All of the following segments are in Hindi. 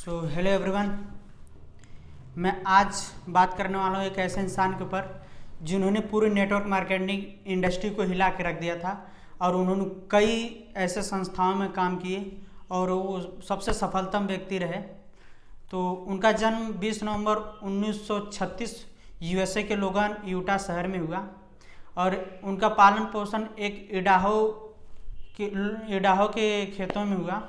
सो हेलो एवरीवन, मैं आज बात करने वाला हूँ एक ऐसे इंसान के ऊपर जिन्होंने पूरी नेटवर्क मार्केटिंग इंडस्ट्री को हिला के रख दिया था और उन्होंने कई ऐसे संस्थाओं में काम किए और वो सबसे सफलतम व्यक्ति रहे। तो उनका जन्म 20 नवंबर 1936 यूएसए के लोगन यूटा शहर में हुआ और उनका पालन पोषण एक इडाहो के खेतों में हुआ।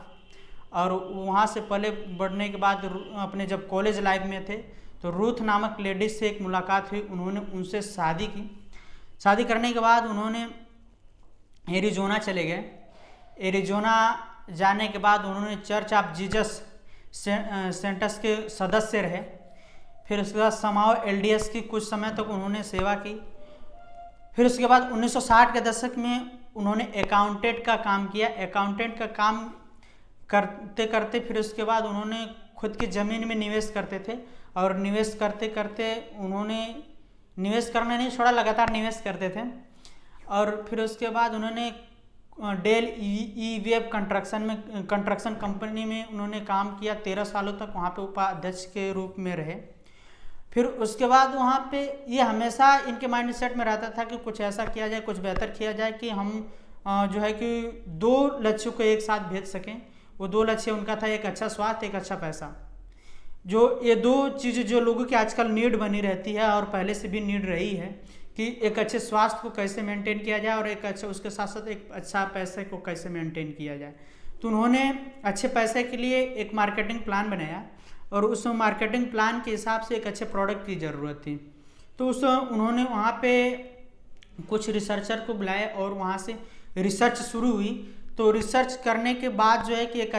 और वहाँ से पले बढ़ने के बाद अपने जब कॉलेज लाइफ में थे तो रूथ नामक लेडीज से एक मुलाकात हुई। उन्होंने उनसे शादी की। शादी करने के बाद उन्होंने एरिजोना चले गए। एरिजोना जाने के बाद उन्होंने चर्च ऑफ जीसस सेंटर्स के सदस्य रहे। फिर उसके बाद समाओ एलडीएस की कुछ समय तक उन्होंने सेवा की। फिर उसके बाद 1960 के दशक में उन्होंने अकाउंटेंट का काम किया। अकाउंटेंट का काम करते करते फिर उसके बाद उन्होंने खुद की ज़मीन में निवेश करते थे और निवेश करते करते उन्होंने निवेश करना नहीं छोड़ा, लगातार निवेश करते थे। और फिर उसके बाद उन्होंने डेल ई-वेब कंस्ट्रक्शन कंपनी में उन्होंने काम किया। 13 सालों तक वहाँ पे उपाध्यक्ष के रूप में रहे। फिर उसके बाद वहाँ पे ये हमेशा इनके माइंड सेट में रहता था कि कुछ ऐसा किया जाए, कुछ बेहतर किया जाए कि हम जो है कि दो लक्ष्यों को एक साथ भेज सकें। वो दो लक्ष्य उनका था, एक अच्छा स्वास्थ्य, एक अच्छा पैसा। जो ये दो चीज़ें जो लोगों की आजकल नीड बनी रहती है और पहले से भी नीड रही है कि एक अच्छे स्वास्थ्य को कैसे मेंटेन किया जाए और एक अच्छा उसके साथ साथ एक अच्छा पैसे को कैसे मेंटेन किया जाए। तो उन्होंने अच्छे पैसे के लिए एक मार्केटिंग प्लान बनाया और उस मार्केटिंग प्लान के हिसाब से एक अच्छे प्रोडक्ट की ज़रूरत थी। तो उन्होंने वहाँ पे कुछ रिसर्चर को बुलाया और वहाँ से रिसर्च शुरू हुई। तो रिसर्च करने के बाद जो है कि एक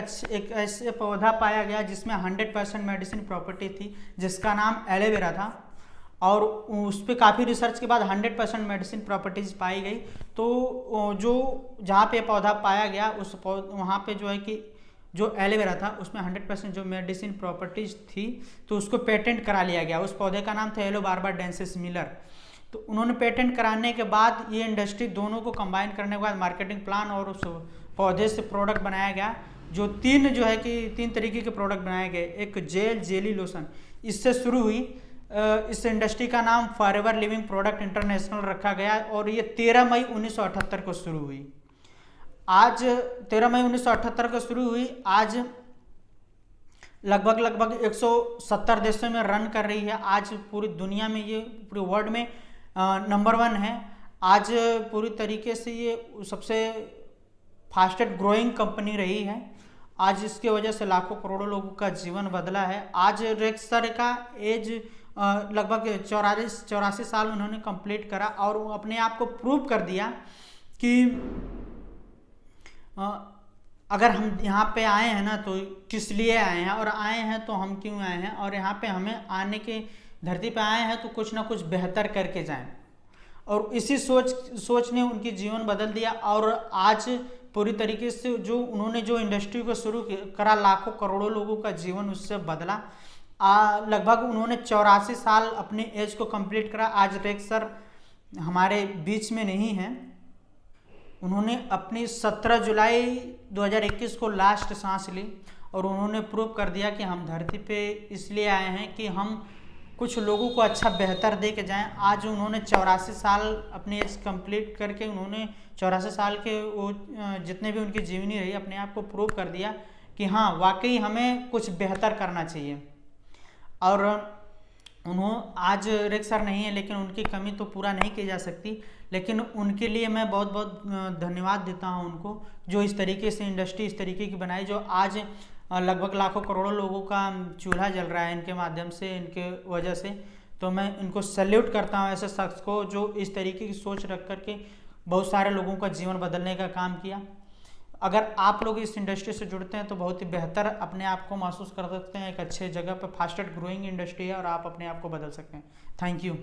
ऐसे पौधा पाया गया जिसमें 100% मेडिसिन प्रॉपर्टी थी, जिसका नाम एलोवेरा था। और उस पर काफ़ी रिसर्च के बाद 100% मेडिसिन प्रॉपर्टीज पाई गई। तो जो जहाँ पे पौधा पाया गया वहाँ पे जो है कि जो एलोवेरा था उसमें 100% जो मेडिसिन प्रॉपर्टीज थी तो उसको पेटेंट करा लिया गया। उस पौधे का नाम था एलोबार्बा डेंसिस मिलर। तो उन्होंने पेटेंट कराने के बाद ये इंडस्ट्री दोनों को कंबाइन करने के बाद मार्केटिंग प्लान और उस पौधे से प्रोडक्ट बनाया गया। जो तीन तरीके के प्रोडक्ट बनाए गए, एक जेल, जेली, लोशन। इससे शुरू हुई। इस इंडस्ट्री का नाम फॉरएवर लिविंग प्रोडक्ट इंटरनेशनल रखा गया और ये 13 मई 1978 को शुरू हुई। आज 13 मई 1978 को शुरू हुई। आज लगभग 170 देशों में रन कर रही है। आज पूरी दुनिया में ये पूरे वर्ल्ड में नंबर 1 है। आज पूरी तरीके से ये सबसे फास्टेस्ट ग्रोइंग कंपनी रही है। आज इसके वजह से लाखों करोड़ों लोगों का जीवन बदला है। आज रेक्सर का एज लगभग 84 साल उन्होंने कंप्लीट करा और अपने आप को प्रूव कर दिया कि अगर हम यहाँ पे आए हैं ना तो किस लिए आए हैं, और आए हैं तो हम क्यों आए हैं, और यहाँ पे हमें आने के धरती पे आए हैं तो कुछ ना कुछ बेहतर करके जाएं। और इसी सोच ने उनकी जीवन बदल दिया। और आज पूरी तरीके से जो उन्होंने जो इंडस्ट्री को शुरू करा, लाखों करोड़ों लोगों का जीवन उससे बदला। लगभग उन्होंने 84 साल अपने एज को कंप्लीट करा। आज रेक्सर हमारे बीच में नहीं है। उन्होंने अपनी 17 जुलाई 2021 को लास्ट सांस ली और उन्होंने प्रूव कर दिया कि हम धरती पे इसलिए आए हैं कि हम कुछ लोगों को अच्छा बेहतर दे के जाएँ। आज उन्होंने 84 साल अपने एज कंप्लीट करके उन्होंने 84 साल के वो जितने भी उनकी जीवनी रही अपने आप को प्रूव कर दिया कि हाँ वाकई हमें कुछ बेहतर करना चाहिए। और आज रेक्सर नहीं है लेकिन उनकी कमी तो पूरा नहीं की जा सकती। लेकिन उनके लिए मैं बहुत बहुत धन्यवाद देता हूँ उनको, जो इस तरीके से इंडस्ट्री इस तरीके की बनाई, जो आज लगभग लाखों करोड़ों लोगों का चूल्हा जल रहा है इनके माध्यम से, इनके वजह से। तो मैं इनको सैल्यूट करता हूँ ऐसे शख्स को जो इस तरीके की सोच रख करके बहुत सारे लोगों का जीवन बदलने का काम किया। अगर आप लोग इस इंडस्ट्री से जुड़ते हैं तो बहुत ही बेहतर अपने आप को महसूस कर सकते हैं। एक अच्छे जगह पर फास्टेस्ट ग्रोइंग इंडस्ट्री है और आप अपने आप को बदल सकते हैं। Thank you.